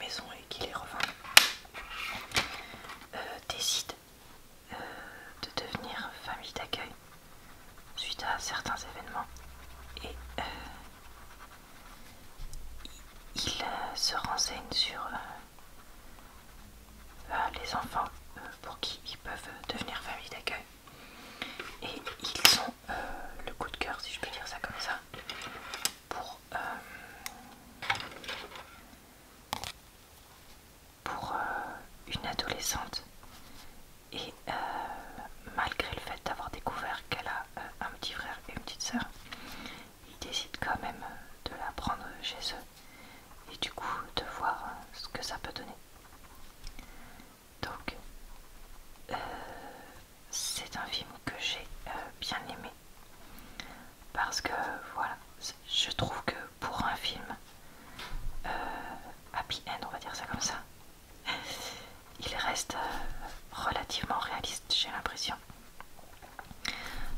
maison et qui les revend, décide de devenir famille d'accueil suite à certains événements et il se renseigne sur les enfants pour qui ils peuvent devenir famille d'accueil et ils ont le coup de cœur, si je peux dire ça comme ça, pour une adolescente et malgré le fait d'avoir découvert qu'elle a un petit frère et une petite sœur, ils décident quand même de la prendre chez eux et du coup de voir ce que ça peut donner. Donc c'est un film que j'ai bien aimé parce que voilà, je trouve que pour un film happy end, on va dire ça comme ça, il reste relativement réaliste, j'ai l'impression,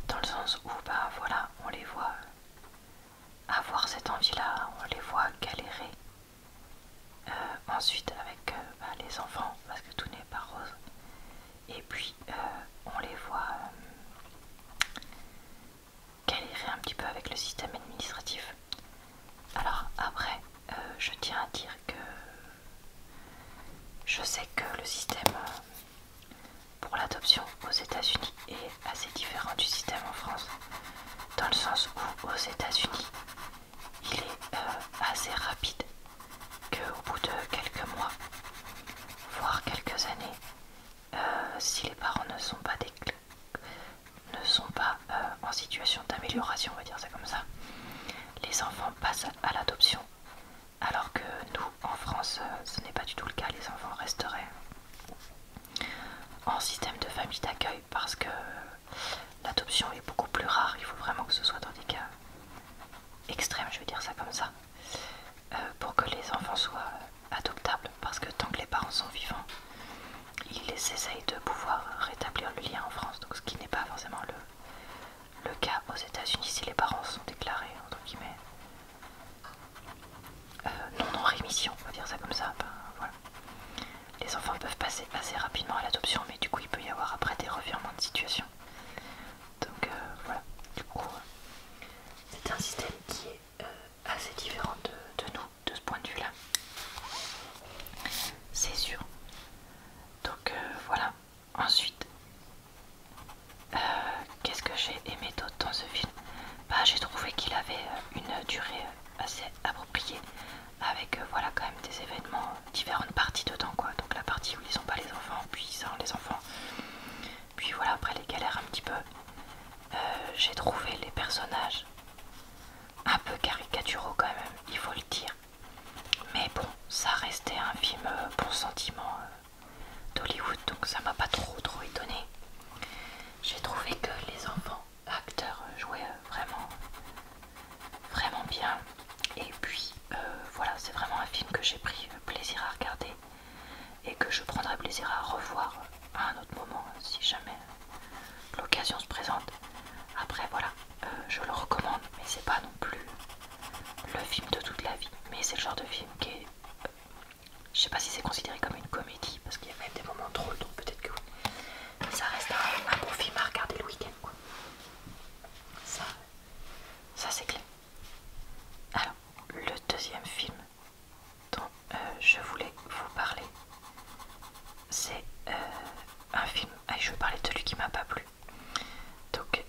dans le sens où bah voilà, on les voit avoir cette envie là, on les voit galérer ensuite avec les enfants parce que tout n'est pas rose, et puis on les voit galérer un petit peu avec le système administratif. Alors après je tiens à dire que je sais que le système pour l'adoption aux États-Unis est assez différent du système en France, dans le sens où aux États-Unis il est assez rapide, qu'au bout de quelques mois, voire quelques années, si les parents ne sont pas, en situation d'amélioration, on va dire ça comme ça, les enfants passent à l'adoption, alors que nous en France ce n'est pas du tout le cas, les enfants resteraient en système de famille d'accueil parce que l'adoption est beaucoup plus rare, il faut vraiment que ce soit dans des cas extrêmes, je vais dire ça comme ça, pour que les enfants soient adoptables, parce que tant que les parents sont vivants, ils essayent de pouvoir rétablir le lien en France, donc ce qui n'est pas forcément le cas aux États-Unis si les parents sont déclarés entre guillemets non en rémission, on va dire ça comme ça. Ben, voilà. Les enfants peuvent passer assez rapidement à l'adoption, mais du coup il peut y avoir après des revirements de situation. Donc voilà, du coup c'est un système qui est assez différent de nous, de ce point de vue là, c'est sûr. Donc voilà. Ensuite, qu'est-ce que j'ai aimé d'autre dans ce film? Bah, j'ai trouvé qu'il avait une durée assez appropriée, avec voilà quand même des événements, différentes parties dedans quoi. Donc la partie où ils ont pas les enfants, puis ils ont les enfants, puis voilà après les galères un petit peu. J'ai trouvé les personnages un peu caricaturaux quand même, il faut le dire. Mais bon, ça restait un film bon sentiment d'Hollywood, donc ça m'a pas trop étonné. J'ai trouvé que les enfants acteurs jouaient vraiment bien. Et puis voilà, c'est vraiment un film que j'ai pris plaisir à regarder et que je prendrai plaisir à revoir à un autre moment si jamais l'occasion se présente. Après voilà, je le recommande, mais c'est pas non plus le film de toute la vie, mais c'est le genre de film qui est je sais pas si c'est considéré comme une comédie parce qu'il y a même des moments drôles, donc peut-être que oui, mais ça reste un bon film à regarder le week-end quoi. Ça c'est clair. Alors le deuxième film dont je voulais vous parler, c'est un film, je vais parler de celui qui m'a pas plu. Donc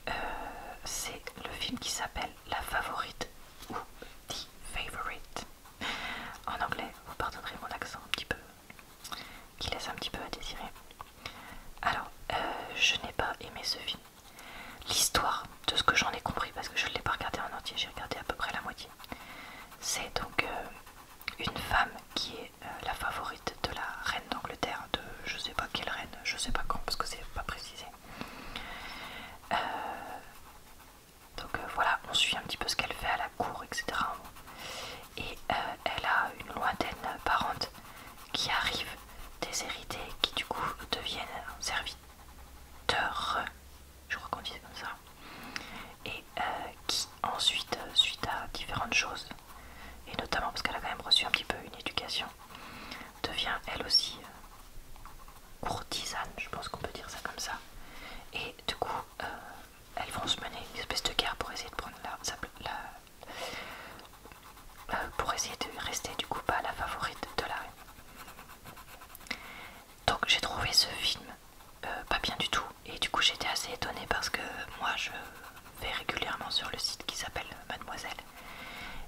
c'est le film qui s'appelle La Favorite ou The Favorite en anglais. Vous pardonnerez mon accent un petit peu qui laisse un petit peu à désirer. Alors je n'ai pas aimé ce film. L'histoire, de ce que j'en ai compris, parce que je ne l'ai pas regardé en entier, j'ai regardé à peu près la moitié, c'est donc une femme qui est la favorite de la reine d'Angleterre, de je sais pas quelle reine, je sais pas quand parce que c'est pas précisé. Donc voilà, on suit un petit peu ce qu'elle fait à la cour, etc. Et elle a une lointaine parente qui arrive déshéritée, qui du coup deviennent serviteurs, je crois qu'on disait comme ça, et qui ensuite, suite à différentes choses, et notamment parce qu'elle a quand même reçu un petit peu une éducation, ce film pas bien du tout. Et du coup j'étais assez étonnée parce que moi je vais régulièrement sur le site qui s'appelle Mademoiselle.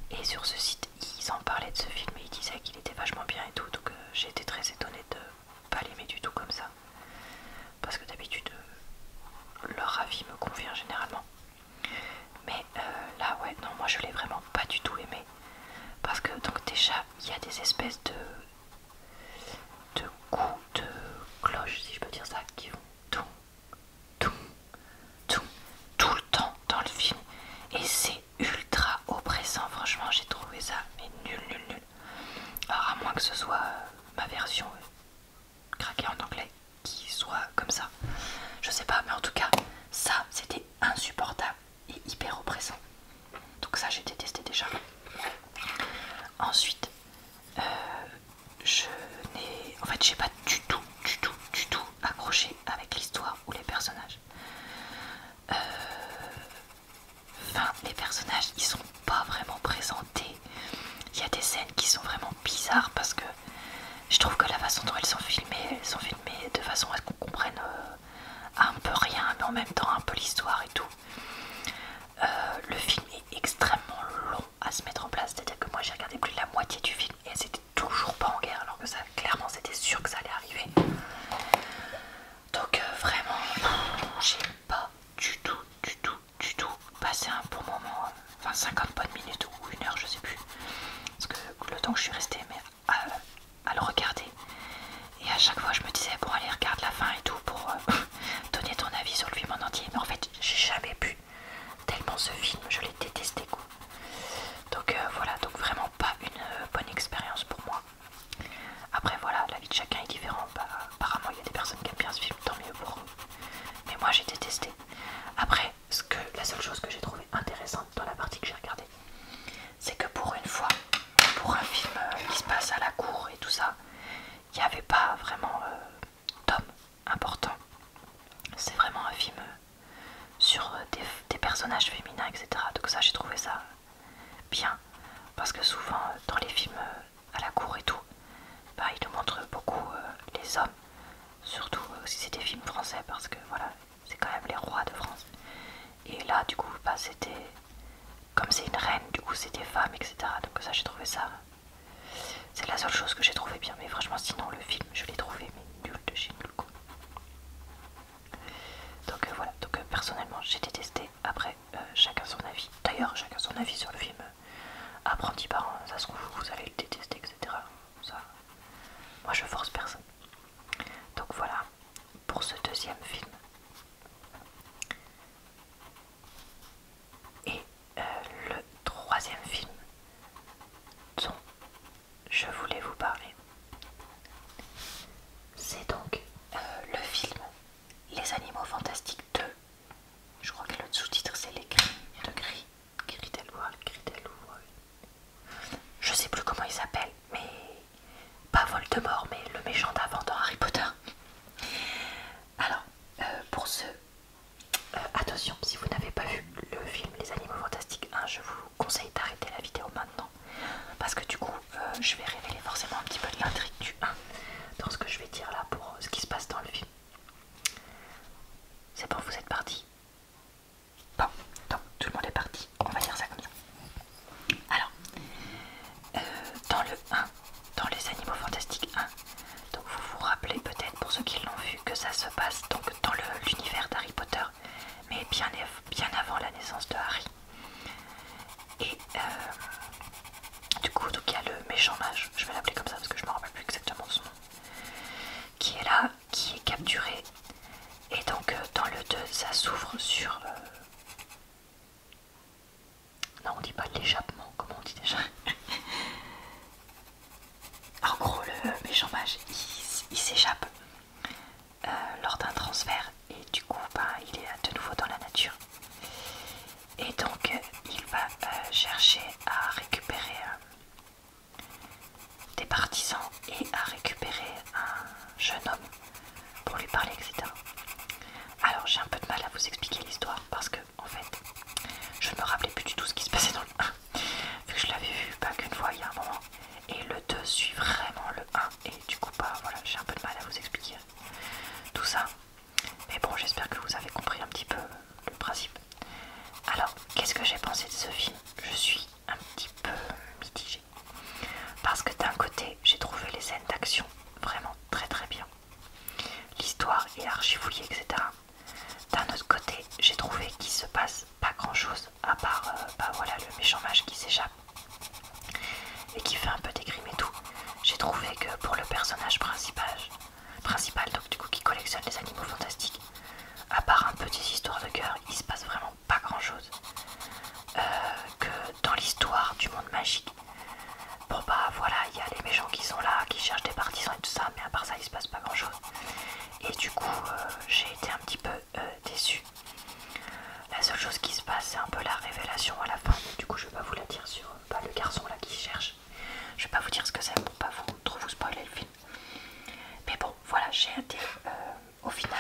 Et sur ce site ils en parlaient de ce film et ils disaient qu'il était vachement bien et tout. Donc j'ai été très étonnée de pas l'aimer du tout comme ça. Parce que d'habitude leur avis me convient généralement. Mais là ouais, non, moi je l'ai vraiment pas du tout aimé. Parce que donc déjà il y a des espèces de coups de cloche, si je peux dire ça, qui vont tout, tout, tout, tout le temps dans le film. Et c'est ultra oppressant, franchement j'ai trouvé ça mais nul, nul, nul. Alors à moins que ce soit ma version craquée en anglais qui soit comme ça. Je sais pas, mais en tout cas, ça c'était insupportable et hyper oppressant. Donc ça j'ai détesté déjà. Ensuite, en fait j'ai pas du tout accroché avec l'histoire ou les personnages. Enfin, les personnages ils sont pas vraiment présentés. Il y a des scènes qui sont vraiment bizarres parce que je trouve que la façon dont elles sont filmées de façon à ce qu'on comprenne un peu rien, mais en même temps un peu l'histoire et tout. Le film est extrêmement long à se mettre en place, c'est-à-dire que moi j'ai regardé plus de la moitié du film et c'était toujours pas en guerre, alors que ça, clairement c'était sûr que ça allait arriver. Donc vraiment, j'ai pas du tout passé un bon moment, enfin 50 bonnes minutes ou une heure, je sais plus, parce que le temps que je suis restée mais à le regarder. Et à chaque fois je me disais bon allez regarde la fin et tout pour donner ton avis sur le film en entier, mais en fait j'ai jamais pu, tellement ce film je l'ai détesté quoi. Donc voilà, donc vraiment pas une bonne expérience pour moi. Après voilà, la vie de chacun est différent, bah, apparemment il y a des personnes qui aiment bien ce film, tant mieux pour eux. Mais moi j'ai détesté. Après, la seule chose que j'ai trouvé intéressante dans la partie que j'ai regardée, c'est que pour une fois, pour un film qui se passe à la cour et tout ça, il n'y avait pas vraiment d'hommes importants. C'est vraiment un film sur des personnages féminins, etc. Donc ça j'ai trouvé ça bien. Parce que souvent dans les films à la cour et tout, bah, ils nous montrent beaucoup les hommes. Surtout si c'est des films français parce que voilà, c'est quand même les rois de France. Et là du coup bah, c'était comme c'est une reine, du coup c'est des femmes, etc. Donc ça j'ai trouvé ça, c'est la seule chose que j'ai trouvé bien. Mais franchement sinon le film je l'ai trouvé mais nul de chez nul quoi. Donc voilà, donc personnellement j'ai détesté. Après chacun son avis. D'ailleurs chacun son avis sur le film. Apprenti parent, ça se trouve vous allez le détester, etc. Ça, moi je force personne. Donc voilà pour ce deuxième film. Et le troisième film dont je voulais vous parler, c'est donc le film Les Animaux Fantastiques 2. Je crois que le sous-titre c'est Les Cris de Grindelwald. Je sais plus comment il s'appelle, mais pas Voldemort, mais le méchant d'avant dans Harry Potter. Alors, pour ce... attention, si vous n'avez pas vu le film Les Animaux Fantastiques 1, je vous conseille d'arrêter la vidéo maintenant. Parce que du coup, je vais révéler forcément un petit peu de l'intrigue du 1 dans ce que je vais dire là pour ce qui se passe dans le film. C'est bon, vous êtes partis? Bon, donc tout le monde est parti, on va dire ça comme ça. Alors, dans le 1, dans Les Animaux Fantastiques 1, donc vous vous rappelez peut-être pour ceux qui l'ont vu que ça se passe donc dans l'univers d'Harry Potter, mais bien avant la naissance de Harry. Et du coup donc il y a le méchant mage, je vais l'appeler comme ça parce que je ne me rappelle plus exactement son nom, qui est là, qui est capturé. Et donc dans le 2 ça s'ouvre sur non on dit pas l'échappement, comment on dit déjà. En gros le méchant mage il s'échappe lors d'un transfert et du coup bah, il est de nouveau dans la nature. Et donc il va chercher à récupérer des partisans et à récupérer un jeune homme pour lui parler, etc. Alors j'ai un peu de mal à vous expliquer l'histoire parce que en fait je ne me rappelais plus du tout ce qui se passait dans le 1 vu que je l'avais vu pas qu'une fois il y a un moment, et le 2 suit vraiment le 1 et du coup bah voilà j'ai un peu de mal à vous expliquer. et archi fouillé, etc. D'un autre côté, j'ai trouvé qu'il se passe pas grand chose à part bah voilà, le méchant mage qui s'échappe et qui fait un peu des crimes et tout. J'ai trouvé que pour le personnage principal, donc du coup qui collectionne les animaux fantastiques, à part un peu des histoires de cœur, il se passe vraiment pas grand chose. Que dans l'histoire du monde magique, bon bah voilà, il y a les méchants qui sont là, qui cherchent des partisans et tout ça, mais à part ça il se passe pas grand chose. Et du coup j'ai été un petit peu déçue. La seule chose qui se passe, c'est un peu la révélation à la fin. Du coup je vais pas vous la dire sur le garçon là qui cherche. Je vais pas vous dire ce que c'est pour pas trop vous spoiler le film. Mais bon voilà, j'ai été au final